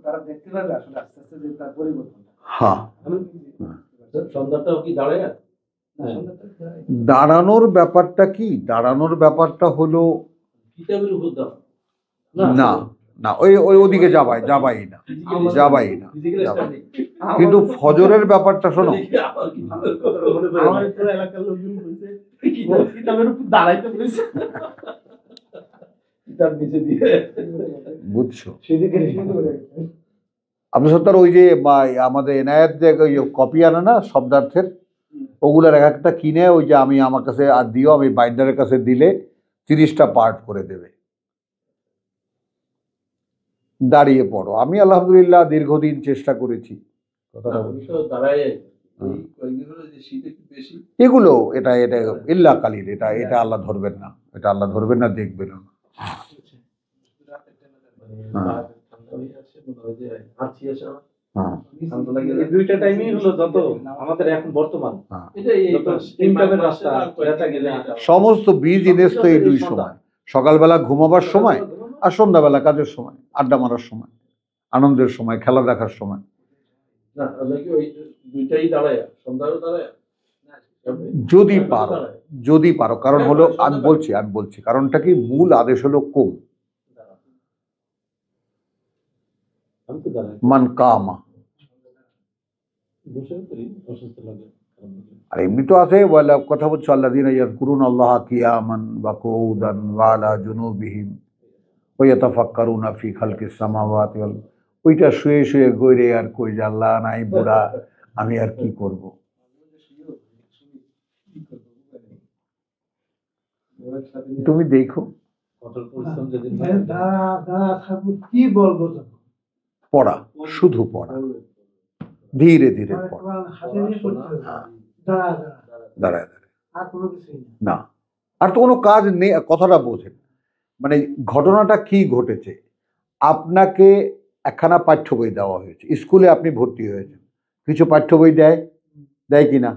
তারা দেখতে পারবে আসলে আস্তে আস্তে যে তার পরিবর্তন। হ্যাঁ, সন্ধ্যাটাও কি দাঁড়ায়? দাঁড়ানোর ব্যাপারটা কি? দাঁড়ানোর ব্যাপারটা হলো কিতাবের উপর দাঁড়ানো না, না ওই ওই ওদিকে যাবাই না, যাবাই না। কিন্তু ফজরের ব্যাপারটা শোনো, এলাকার লোকজন বলছে কিতাবের উপর দাঁড়াইতে বলেছে, কিতাব নিচে দিয়ে, বুঝছো? সেদিকে আপনি সত্তর ওই যে আমাদের এনায়েত যে কপি আনে না শব্দার্থের, ওগুলার এক একটা কিনে ওই যে আমি আমার কাছে আর দিও, আমি বাইন্ডারের কাছে দিলে 30টা পার্ট করে দেবে। দাঁড়িয়ে পড়ো। আমি আলহামদুলিল্লাহ দীর্ঘদিন চেষ্টা করেছি। এগুলো এটা এটা ইল্লা কালির, এটা এটা আল্লাহ ধরবেন না, এটা আল্লাহ ধরবেন না, দেখবেন না। দুইটা টাইমই হলো যত আমাদের এখন বর্তমান সমস্ত বিজনেস তো এই দুই সময়, সকালবেলা ঘুমাবার সময় আর সন্ধ্যাবেলা কাজের সময়, আড্ডা মারার সময়, আনন্দের সময়, খেলা দেখার সময়। যদি পারো, যদি পারো, কারণ হলো আমি বলছি কারণটা কি, মূল আদেশ হলো কুম মান কামা। আর এমনি তো আছে কথা বলছো আল্লাযীনা ইয়াযকুরুনাল্লাহা কিয়ামান ওয়া কুউদান ওয়া আলা জুনুবিহিম ওয়া ইয়াতাফাক্কারুনা ফি খালকিস সামাওয়াতি ওয়াল, ওইটা শুয়ে শুয়ে গইরে আর কই যে আল্লাহ নাই, বুড়া, আমি আর কি করব। তুমি দেখো কি বলবো, পড়া, শুধু পড়া, ধীরে ধীরে পড়া, দাঁড়ায় দাঁড়ায় না, আর তো কোনো কাজ নেই। কথাটা বোঝেন, মানে ঘটনাটা কি ঘটেছে। আপনাকে একখানা পাঠ্য বই দেওয়া হয়েছে, স্কুলে আপনি ভর্তি হয়েছেন, কিছু পাঠ্য বই দেয়, দেয় কি না?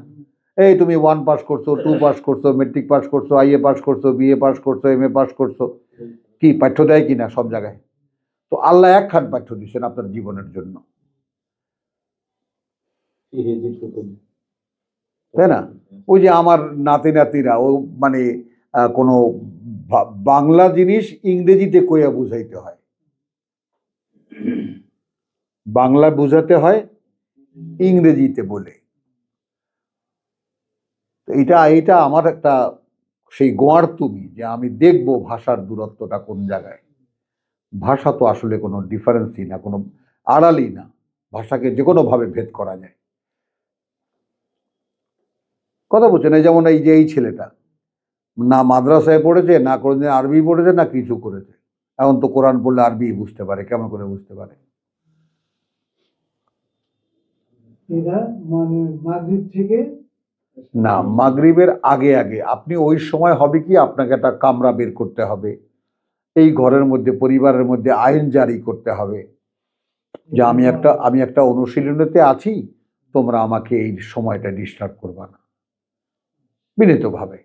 এই তুমি 1 পাস করছো, 2 পাস করছো, মেট্রিক পাস করছো, IA পাস করছো, BA পাস করছো, MA পাস করছো, কি পাঠ্য দেয় কি না সব জায়গায়? তো আল্লাহ একখান পাঠ্য দিচ্ছেন আপনার জীবনের জন্য, তাই না? ওই যে আমার নাতি নাতিরা ও মানে কোনো বাংলা জিনিস ইংরেজিতে কইয়া বুঝাইতে হয়, বাংলা বুঝাতে হয় ইংরেজিতে বলে। এটা আমার একটা সেই গোয়ার তুমি যে আমি দেখবো ভাষার দূরত্বটা কোন জায়গায়। ভাষা তো আসলে কোনো ডিফারেন্সই না, কোনো আড়ালই না, ভাষাকে যে কোনো ভাবে ভেদ করা যায়। কথা বলছেন, এই যেমন এই যে এই ছেলেটা না মাদ্রাসায় পড়েছে, না কোনোদিন আরবি পড়েছে, না কিছু করেছে, এখন তো কোরআন পড়লে আরবি বুঝতে পারে, কেমন করে বুঝতে পারে? না, মাগরিবের আগে আগে আপনি ওই সময় হবে কি, আপনাকে একটা কামরা বের করতে হবে, এই ঘরের মধ্যে পরিবারের মধ্যে আইন জারি করতে হবে যে আমি একটা অনুশীলনীতে আছি, তোমরা আমাকে এই সময়টা ডিস্টার্ব করবা না, বিনীতভাবে,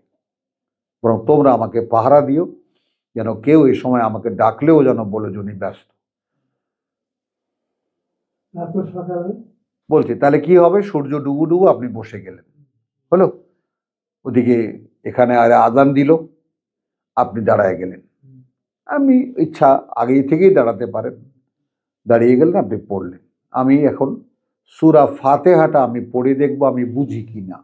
বরং তোমরা আমাকে পাহারা দিও, যেন কেউ এই সময় আমাকে ডাকলেও যেন বলে জনি ব্যস্ত। বলছি তাহলে কি হবে, সূর্য ডুবু ডুবু আপনি বসে গেলেন, হলো ওদিকে এখানে আর আজান দিল, আপনি দাঁড়ায় গেলেন, আমি ইচ্ছা আগেই থেকেই দাঁড়াতে পারেন, দাঁড়িয়ে গেলেন, আপনি পড়লেন। আমি এখন সূরা ফাতিহাটা আমি পড়ে দেখবো আমি বুঝি কি না।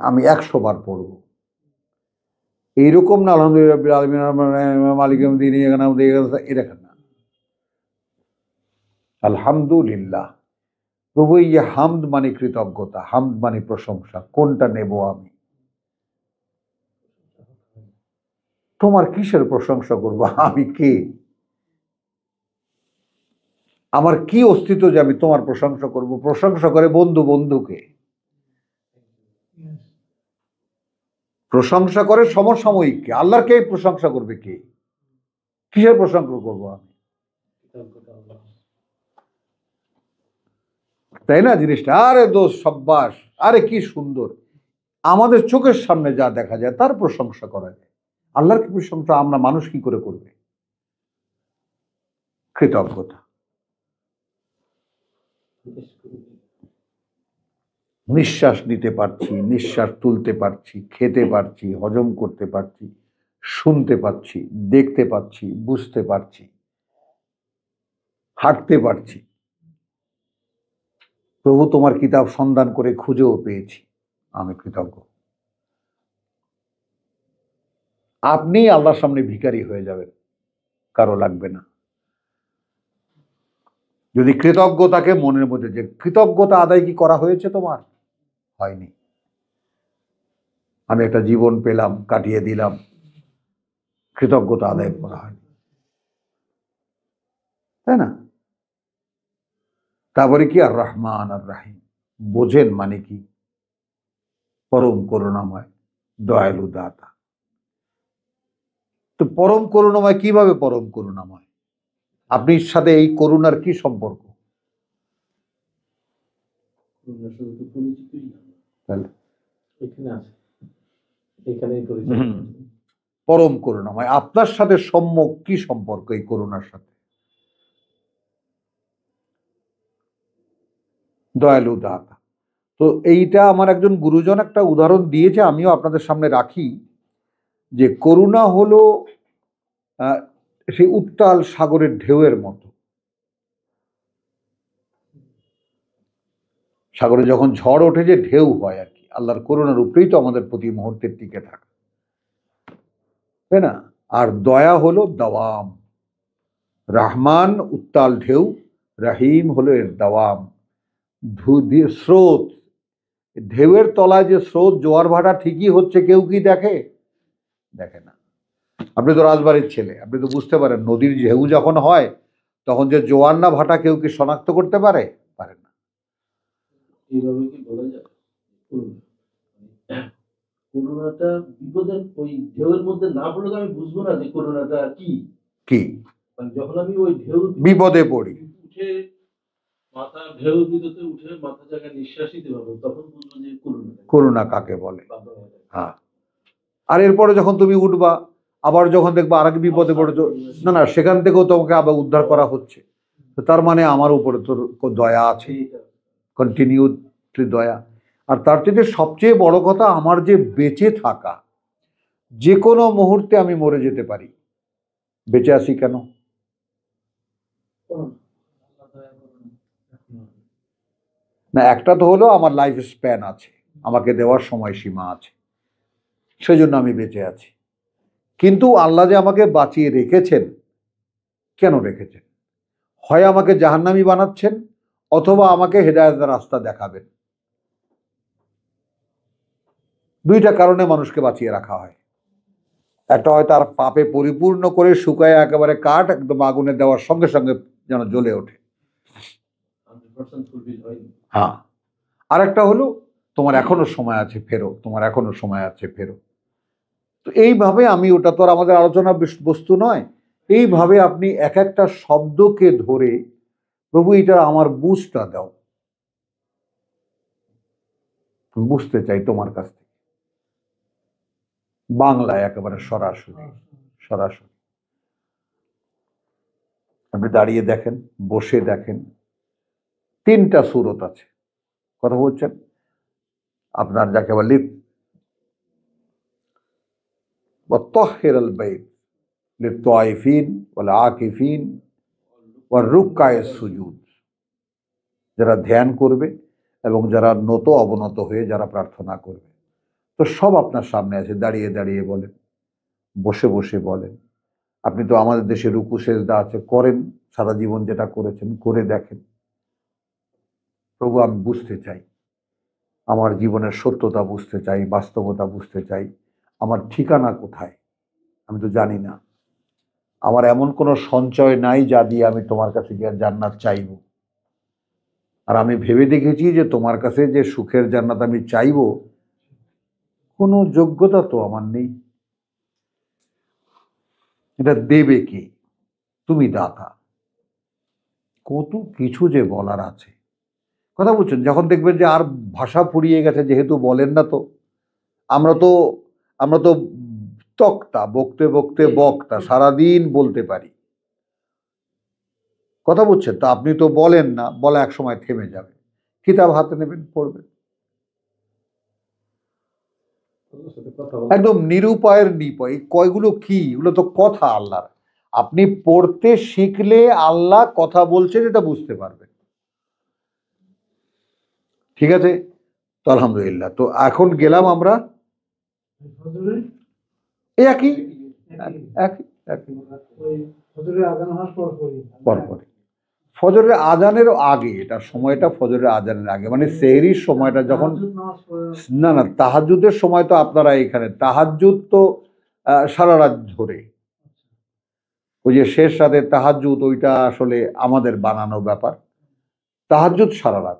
আমি 100 বার পড়ব, এইরকম না আলহামদুলিল্লাহ মালিক এরকম না, আলহামদুলিল্লাহ। প্রভু, এই যে হামদ মানে কৃতজ্ঞতা, হামদ মানে প্রশংসা, কোনটা নেব আমি? তোমার কিসের প্রশংসা করবো? আমি কে? আমার কি অস্তিত্ব যে আমি তোমার প্রশংসা করব? প্রশংসা করে বন্ধু বন্ধুকে, প্রশংসা করে সমসাময়িককে, আল্লাহর কে প্রশংসা করবে কে? কিসের প্রশংসা করবো আমি? তাই না জিনিসটা? আরে দোষ, সাব্বাস, আরে কি সুন্দর। আমাদের চোখের সামনে যা দেখা যায় তার প্রশংসা করা যায়। আল্লাহর কি প্রশংসা আমরা মানুষ কি করে করবে? কৃতজ্ঞতা। নিঃশ্বাস নিতে পারছি, নিঃশ্বাস তুলতে পারছি, খেতে পারছি, হজম করতে পারছি, শুনতে পাচ্ছি, দেখতে পাচ্ছি, বুঝতে পারছি, হাঁটতে পারছি। প্রভু তোমার কিতাব সন্ধান করে খুঁজেও পেয়েছি, আমি কৃতজ্ঞ। আপনি আল্লাহর সামনে ভিখারি হয়ে যাবেন, কারো লাগবে না। যদি কৃতজ্ঞতাকে মনের মধ্যে, যে কৃতজ্ঞতা আদায় কি করা হয়েছে তোমার? হয়নি। আমি একটা জীবন পেলাম, কাটিয়ে দিলাম, কৃতজ্ঞতা আদায় করা হয়নি, তাই না? তারপরে কি আর রহমান আর রাহিম, বোঝেন মানে কি? পরম করুণাময়, দয়ালু দাতা। তো পরম করুণাময় কিভাবে পরম করুণাময়? আপনার সাথে এই করুণার কি সম্পর্ক? পরম করুণাময় আপনার সাথে সম্যক কি সম্পর্ক এই করুণার সাথে? দয়ালু দাতা। তো এইটা আমার একজন গুরুজন একটা উদাহরণ দিয়েছে, আমিও আপনাদের সামনে রাখি, যে করুণা হলো সেই উত্তাল সাগরের ঢেউয়ের মতো। সাগরে যখন ঝড় ওঠে যে ঢেউ হয় আর কি, আল্লাহর করুণার উপরেই তো আমাদের প্রতি মুহূর্তে টিকে থাকে, তাই না? আর দয়া হলো দাওয়াম। রহমান উত্তাল ঢেউ, রহিম হলো এর দাওয়াম, স্রোত। ঢেউয়ের তলায় যে স্রোত, জোয়ার ভাটা ঠিকই হচ্ছে, কেউ কি দেখে? দেখে না। আপনি তো রাজবাড়ির ছেলে, আপনি তো বুঝতে পারেন নদীর ঢেউ যখন হয় তখন যে জোয়ার না ভাটা কেউ কি শনাক্ত করতে পারে? পারে না। এইভাবে কি বলা যায় করোনাটা বিপদের ওই ঢেউয়ের মধ্যে না পড়লে আমি বুঝবো না যে করোনাটা কি কি? যখন আমি ওই ঢেউ বিপদে পড়ি, উঠে মাথা ঢেউ বিপদে উঠে মাথা জায়গায় নিঃশ্বাস নিতে পারবো, তখন বুঝবো যে করুণা কাকে বলে। হ্যাঁ। আর এরপরে যখন তুমি উঠবা, আবার যখন দেখবা আরেক বিপদে পড়েছো, না না, সেখান থেকেও তোমাকে আবার উদ্ধার করা হচ্ছে, তার মানে আমার উপরে তোর দয়া আছে, কন্টিনিউলি দয়া। আর তার থেকে সবচেয়ে বড় কথা, আমার যে বেঁচে থাকা, যে কোনো মুহূর্তে আমি মরে যেতে পারি, বেঁচে আছি কেন? না, একটা তো হলো আমার লাইফ স্প্যান আছে, আমাকে দেওয়ার সময়সীমা আছে, সেজন্য আমি বেঁচে আছি। কিন্তু আল্লাহ যে আমাকে বাঁচিয়ে রেখেছেন, কেন রেখেছেন? হয় আমাকে জাহান্নামী বানাচ্ছেন, অথবা আমাকে হেদায়েতের রাস্তা দেখাবেন। দুইটা কারণে মানুষকে বাঁচিয়ে রাখা হয়। একটা হয় তার পাপে পরিপূর্ণ করে শুকায় একেবারে কাঠ, একদম আগুনে দেওয়ার সঙ্গে সঙ্গে যেন জ্বলে ওঠে। হ্যাঁ। আর একটা হলো তোমার এখনো সময় আছে, ফেরো, তোমার এখনো সময় আছে, ফেরো। তো এইভাবে আমি, ওটা তো আর আমাদের আলোচনার বস্তু নয়, এইভাবে আপনি এক একটা শব্দকে ধরে, প্রভু এটা আমার বুঝটা দাও, বুঝতে চাই তোমার কাছ থেকে, বাংলায় একেবারে সরাসরি সরাসরি। আপনি দাঁড়িয়ে দেখেন, বসে দেখেন, তিনটা সুরত আছে, কথা বলছেন আপনার যাকে বলি وطهر البيت للطائفين والعاكفين والركع السجود, যারা ধ্যান করবে এবং যারা নত অবনত হয়ে যারা প্রার্থনা করবে। তো সব আপনার সামনে আছে, দাঁড়িয়ে দাঁড়িয়ে বলেন, বসে বসে বলেন। আপনি তো আমাদের দেশে রুকু সেজদা আছে, করেন, সারা জীবন যেটা করেছেন করে দেখেন। প্রভু আমি বুঝতে চাই, আমার জীবনের সত্যতা বুঝতে চাই, বাস্তবতা বুঝতে চাই, আমার ঠিকানা কোথায় আমি তো জানি না, আমার এমন কোনো সঞ্চয় নাই যা দিয়ে আমি তোমার কাছে গিয়ে জান্নাত চাইব। আর আমি ভেবে দেখেছি যে তোমার কাছে যে সুখের জান্নাত আমি চাইব, কোনো যোগ্যতা তো আমার নেই। এটা দেবে কে? তুমি দাতা। কত কিছু যে বলার আছে, কথা বলছেন। যখন দেখবেন যে আর ভাষা ফুরিয়ে গেছে, যেহেতু বলেন না, তো আমরা তো আমরা তো তক্তা, বকতে বকতে বক্তা, সারাদিন বলতে পারি। কথা বুঝছেন তো? আপনি তো বলেন না, বলা এক সময় থেমে যাবে। কিতাব হাতে নেবেন, পড়বেন। একদম নিরুপায়ের নিপয়। কয়গুলো কি? এগুলো তো কথা আল্লাহর। আপনি পড়তে শিখলে আল্লাহ কথা বলছেন এটা বুঝতে পারবেন। ঠিক আছে, তো আলহামদুলিল্লাহ। তো এখন গেলাম আমরা একই একই একই পরপরই ফজরের আজানের আগে, এটা সময়টা ফজরের আজানের আগে, মানে সেহরির সময়টা যখন, না না তাহাজ্জুদের সময় তো আপনারা এখানে, তাহাজ্জুদ তো সারা রাত ধরে, ওই যে শেষ রাতে তাহাজ্জুদ, ওইটা আসলে আমাদের বানানো ব্যাপার। তাহাজ্জুদ সারা রাত।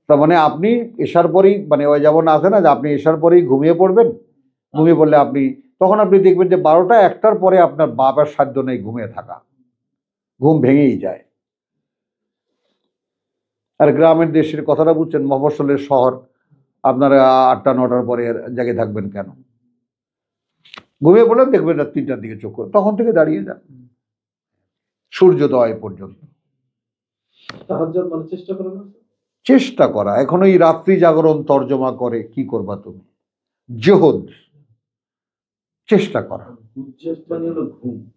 তার মানে আপনি এশার পরেই, মানে ওই যেমন আছে না যে আপনি এশার পরেই ঘুমিয়ে পড়বেন, ঘুমিয়ে পড়লে আপনি তখন আপনি দেখবেন যে 12টা 1টার পরে আপনার বাপের সাধ্য নেই ঘুমিয়ে থাকা, ঘুম ভেঙেই যায়। আর গ্রামের দেশের কথাটা বুঝছেন, মফস্বলের শহর, আপনারা 8টা 9টার পরে জেগে থাকবেন কেন? ঘুমিয়ে পড়লেন, দেখবেন রাত 3টার দিকে চোখ, তখন থেকে দাঁড়িয়ে যান সূর্যোদয় পর্যন্ত। চেষ্টা করা। এখন ওই রাত্রি জাগরণ তর্জমা করে কি করবা তুমি? জোহদ, চেষ্টা করা।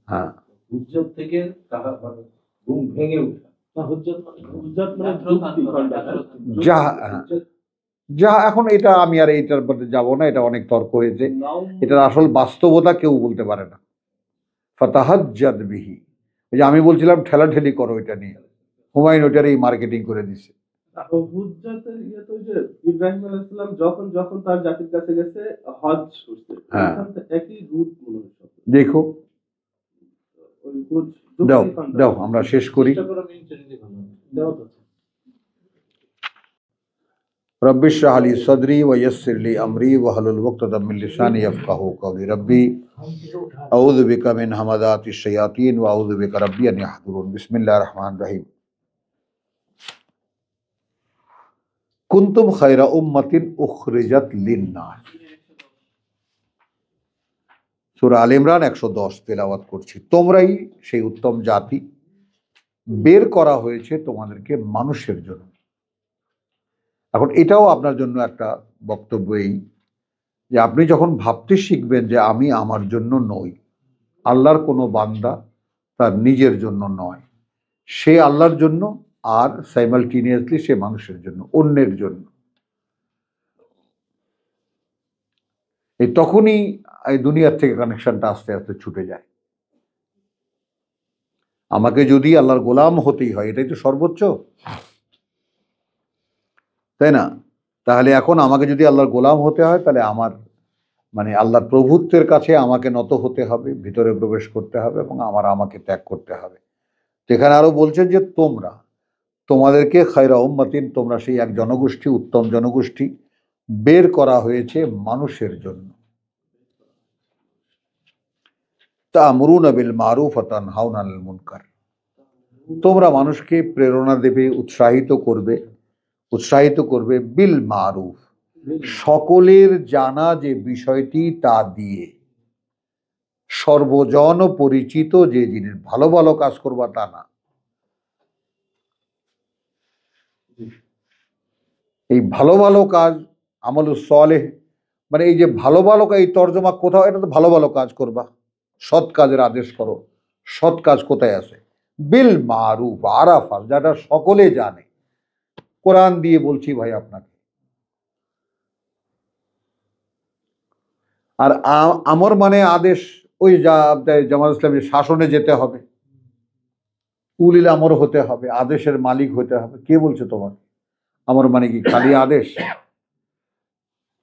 হ্যাঁ, থেকে ঘুম ভেঙে ওঠা। যা এখন এটা আমি আর এইটার মধ্যে যাবো না, এটা অনেক তর্ক হয়েছে। এটার আসল বাস্তবতা কেউ বলতে পারে না। ফাতাহাজ্জাদ বিহি, এই যে আমি বলছিলাম ঠেলাঠেলি করো এটা নিয়ে, হুমায়ুন ওইটার এই মার্কেটিং করে দিছে। ইব্রাহিম আলাইহিস সালাম যখন যখন তার জাতির কাছে গেছে হজ করতে, একই রুট মনে হয়। দেখো, দাও দাও আমরা শেষ করি। रब्बि इश्रह ली सदरी व यस्सिर ली अमरी वहलुल उक़दतम मिन लिसानी यफ़क़हू क़ौली रब्बी अऊज़ु बिका मिन हमाज़ातिश शयातीन व अऊज़ु बिका रब्बी अन यहज़ुरून। बिस्मिल्लाहिर रहमानिर रहीम। कुंतुम खैरा उम्मतिन उखरिजत लिन्नास। সূরা আল ইমরান 110 তেলাওয়াত করছি। তোমরাই সেই উত্তম জাতি, বের করা হয়েছে তোমাদেরকে মানুষের জন্য। এখন এটাও আপনার জন্য একটা বক্তব্য, এই যে আপনি যখন ভাবতে শিখবেন যে আমি আমার জন্য নই, আল্লাহর কোনো বান্দা তার নিজের জন্য নয়, সে আল্লাহর জন্য, আর সাইমালটেনিয়াসলি সে মানুষের জন্য, অন্যের জন্য। এই তখনই এই দুনিয়ার থেকে কানেকশনটা আস্তে আস্তে ছুটে যায়। আমাকে যদি আল্লাহর গোলাম হতেই হয়, এটাই তো সর্বোচ্চ, তাই না? তাহলে এখন আমাকে যদি আল্লাহর গোলাম হতে হয়, তাহলে আমার মানে আল্লাহর প্রভুত্বের কাছে আমাকে নত হতে হবে, ভিতরে প্রবেশ করতে হবে, এবং আমাকে ত্যাগ করতে হবে। এখানে আরো বলছেন যে তোমরা, তোমাদেরকে খায়রা উম্মাতিন, তোমরা সেই এক জনগোষ্ঠী, উত্তম জনগোষ্ঠী, বের করা হয়েছে মানুষের জন্য। তা'মুরুনা বিল মারুফ ওয়া তানহাউনা আনিল মুনকার, তোমরা মানুষকে প্রেরণা দেবে, উৎসাহিত করবে বিল মারুফ, সকলের জানা যে বিষয়টি তা দিয়ে, সর্বজন পরিচিত যে জিনিস, ভালো ভালো কাজ করবা তা না। এই ভালো ভালো কাজ, আমলুস সালেহ, মানে এই যে ভালো ভালো, এই তর্জমা কোথাও, এটা তো ভালো ভালো কাজ করবা, সৎ কাজের আদেশ করো। সৎ কাজ কোথায় আছে? বিল মারুফ, আরাফা, যেটা সকলে জানে। কোরআন দিয়ে বলছি ভাই আপনাকে। আর আমর মানে আদেশ, ওই জামাত ইসলামের শাসনে যেতে হবে, উলিল আমর হতে হবে, আদেশের মালিক হতে হবে। কে বলছে তোমাকে? আমর মানে কি খালি আদেশ?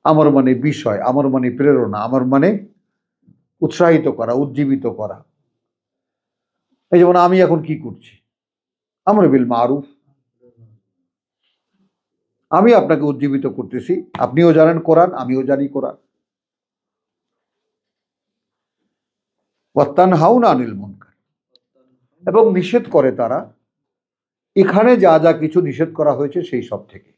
আমর মানে বিষয়, আমর মানে প্রেরণা, আমর মানে উৎসাহিত করা, উজ্জীবিত করা। এই যেমন আমি এখন কি করছি, আমর বিল মারুফ, আমি আপনাকে উজ্জীবিত করতেছি। আপনিও জানেন কোরআন, আমিও জানি কোরআন। ওয়া তানহাউনা আনিল মুনকার, এবং নিষেধ করে তারা এখানে যা যা কিছু নিষেধ করা হয়েছে সেই সব থেকে।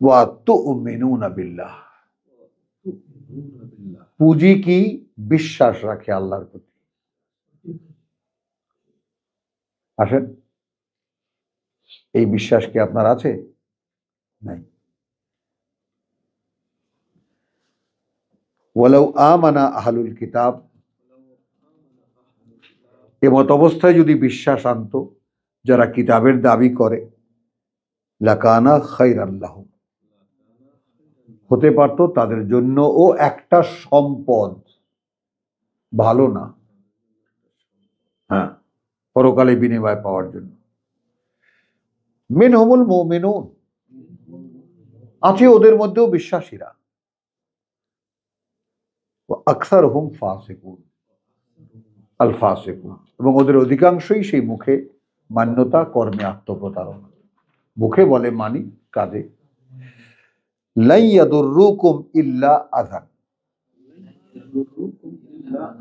ওয়া তুমিনুনা বিল্লাহ, পুঁজি কি? বিশ্বাস রাখে আল্লাহর প্রতি। আসেন, এই বিশ্বাস কি আপনার আছে? নাই। ওয়ালাউ আমানা আহলুল কিতাব, এমত অবস্থায় যদি বিশ্বাস আনতো যারা কিতাবের দাবি করে, লাকানা খায়রান লাহুম, হতে পারতো তাদের জন্য ও একটা সম্পদ, ভালো না, হ্যাঁ, পরকালে বিনিময় পাওয়ার জন্য। মিনহুমুল মুমিনুন, আছে ওদের মধ্যেও বিশ্বাসীরা। আকসারহুম ফাসিকুন, আল ফাসিকুন, এবং ওদের অধিকাংশই সেই মুখে মান্যতা, কর্মে আত্মপ্রতারণা। মুখে বলে মানি, কাজে লাই ইয়াদুররুকুম ইল্লা আযান,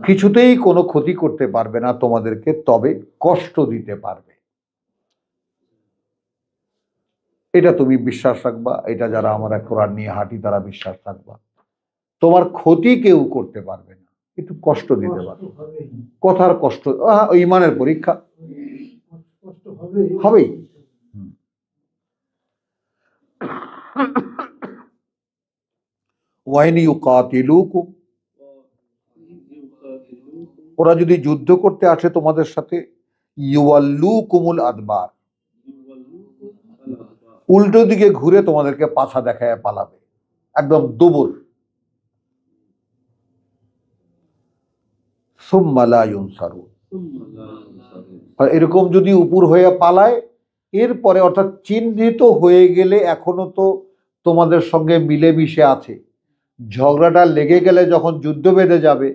কিছুতেই কোনো ক্ষতি করতে পারবে না তোমাদেরকে, তবে কষ্ট দিতে পারবে। এটা তুমি বিশ্বাস রাখবা, এটা যারা আমরা কোরআন নিয়ে হাঁটি তারা বিশ্বাস রাখবা। তোমার ক্ষতি কেউ করতে পারবে না, একটু কষ্ট দিতে পারবে। কথার কষ্ট, ঈমানের পরীক্ষা হবেই। ওয়াইন ইউকাতিলুকুম, ওরা যদি যুদ্ধ করতে আসে তোমাদের সাথে, ইউয়াল্লুকুমুল আদবার, উল্টো দিকে ঘুরে তোমাদেরকে পাছা দেখায় পালাবে, একদম দুবুর। সুম্মা লা ইউনসারুন, এরকম যদি উপর হয়ে পালায়, এরপরে অর্থাৎ চিহ্নিত হয়ে গেলে এখনো তো তোমাদের সঙ্গে মিলেমিশে আছে, ঝগড়াটা লেগে গেলে যখন যুদ্ধ বেঁধে যাবে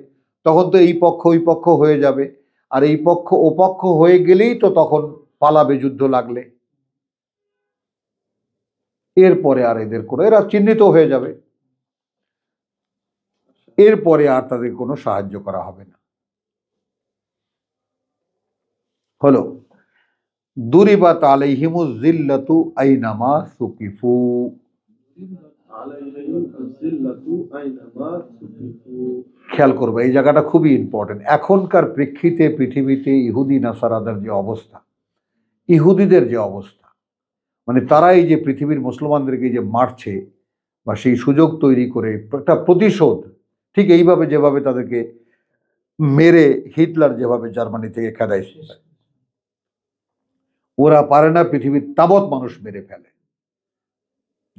তখন তো এই পক্ষ ওই পক্ষ হয়ে যাবে, আর এই পক্ষ ও পক্ষ হয়ে গেলেই তো তখন পালাবে যুদ্ধ লাগলে। এরপরে আর এদের কোনো, এরা চিহ্নিত হয়ে যাবে, এরপরে আর তাদের কোনো সাহায্য করা হবে না। হলো দুরিবাত আলাইহিমুজ জিল্লাতু আইনামা সুকিফু, খেয়াল করবে এই জায়গাটা খুবই ইম্পর্টেন্ট। এখনকার প্রেক্ষিতে পৃথিবীতে ইহুদি নাসারাদের যে অবস্থা, ইহুদিদের যে অবস্থা, মানে তারা এই যে পৃথিবীর মুসলমানদেরকে যে মারছে বা সেই সুযোগ তৈরি করে একটা প্রতিশোধ, ঠিক এইভাবে যেভাবে তাদেরকে মেরে হিটলার যেভাবে জার্মানি থেকে খেদাইছে, ওরা পারে না পৃথিবীর তাবৎ মানুষ মেরে ফেলে।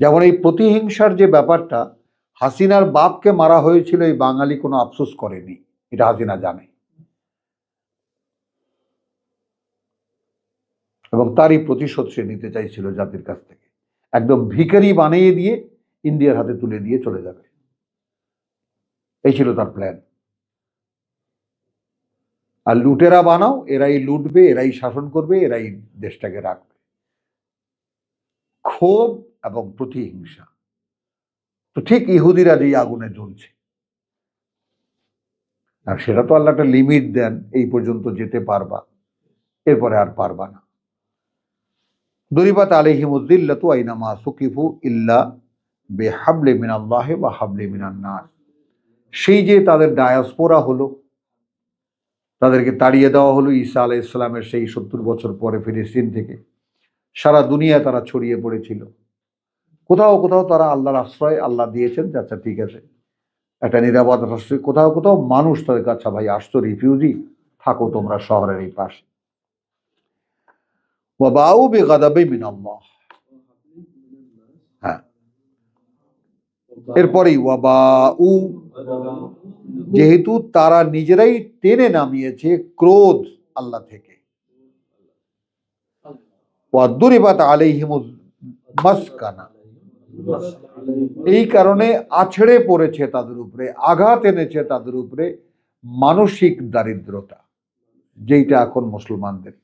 যেমন এই প্রতিহিংসার যে ব্যাপারটা, হাসিনার বাপকে মারা হয়েছিল, এই বাঙালি কোনো আফসোস করেনি, এটা হাসিনা জানে, এবং তারই প্রতিশোধ সে নিতে চাইছিল জাতির কাছ থেকে। একদম ভিখারি বানিয়ে দিয়ে ইন্ডিয়ার হাতে তুলে দিয়ে চলে যাবে, এই ছিল তার প্ল্যান। আর লুটেরা বানাও, এরাই লুটবে, এরাই শাসন করবে, এরাই দেশটাকে রাখবে। ক্ষোভ এবং প্রতিহিংসা, তো ঠিক ইহুদিরা যেই আগুনে জ্বলছে, আর সেটা তো আল্লাহ একটা লিমিট দেন, এই পর্যন্ত যেতে পারবা, এরপরে আর পারবা না। দুরিবাত আলাইহিমুজ জিল্লাতু আইনামা সুকিফু ইল্লা বিহাবলি মিনাল্লাহি ওয়া হাবলি মিনান নাস, সেই যে তাদের ডায়াসপোরা হলো, তাদেরকে তাড়িয়ে দেওয়া হলো ঈসা আলাইহিস সালামের সেই 70 বছর পরে ফিলিস্তিন থেকে, সারা দুনিয়ায় তারা ছড়িয়ে পড়েছিল। কোথাও কোথাও তারা আল্লাহর আশ্রয় আল্লাহ দিয়েছেন, আচ্ছা ঠিক আছে একটা নিরাপদ আশ্রয়, কোথাও কোথাও মানুষ তাদের কাছে, ভাই আসতো রিফিউজি, থাকো তোমরা শহরের এই পাশে। ওয়াবাউ বিগাদাবি মিনাল্লাহ, হ্যাঁ, এরপরেই ওয়াবাউ, যেহেতু তারা নিজেরাই টেনে নামিয়েছে ক্রোধ আল্লাহ থেকে, ওয়াদুরিবাত আলাইহিমুজ মাসকানা, এই কারণে আছড়ে পড়েছে তাদের উপরে, আঘাত এনেছে তাদের উপরে মানসিক দারিদ্রতা, যেইটা এখন মুসলমানদের।